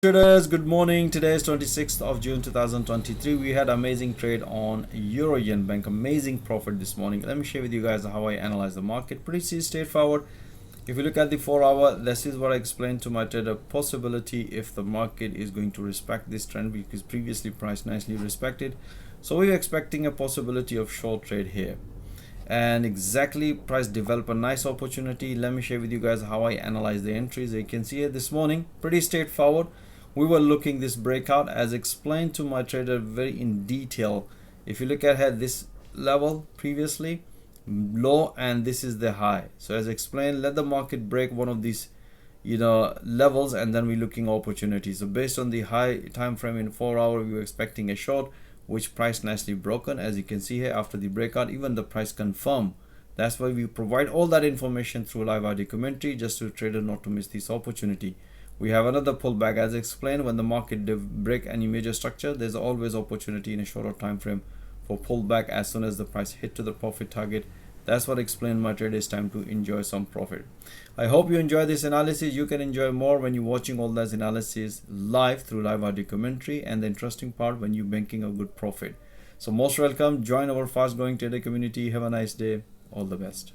Traders, good morning. Today is 26th of June 2023. We had amazing trade on EURJPY, amazing profit this morning. Let me share with you guys how I analyze the market. Pretty straightforward. If you look at the 4-hour, this is what I explained to my trader. Possibility if the market is going to respect this trend, because previously price nicely respected. So we're expecting a possibility of short trade here. And exactly price develop a nice opportunity. Let me share with you guys how I analyze the entries. You can see here this morning, pretty straightforward. We were looking this breakout as explained to my trader very in detail. If you look at here, this level previously low and this is the high. So as explained, let the market break one of these levels, and then we're looking opportunities. So based on the high time frame in 4-hour, we were expecting a short, which price nicely broken. As you can see here, after the breakout, even the price confirm. That's why we provide all that information through live audio commentary, just to trader not to miss this opportunity. We have another pullback. As explained, when the market break any major structure, there's always opportunity in a shorter time frame for pullback as soon as the price hit to the profit target. That's what explained my trade. It's time to enjoy some profit. I hope you enjoy this analysis. You can enjoy more when you're watching all those analysis live through live audio commentary, and the interesting part when you're banking a good profit. So most welcome. Join our fast growing trader community. Have a nice day. All the best.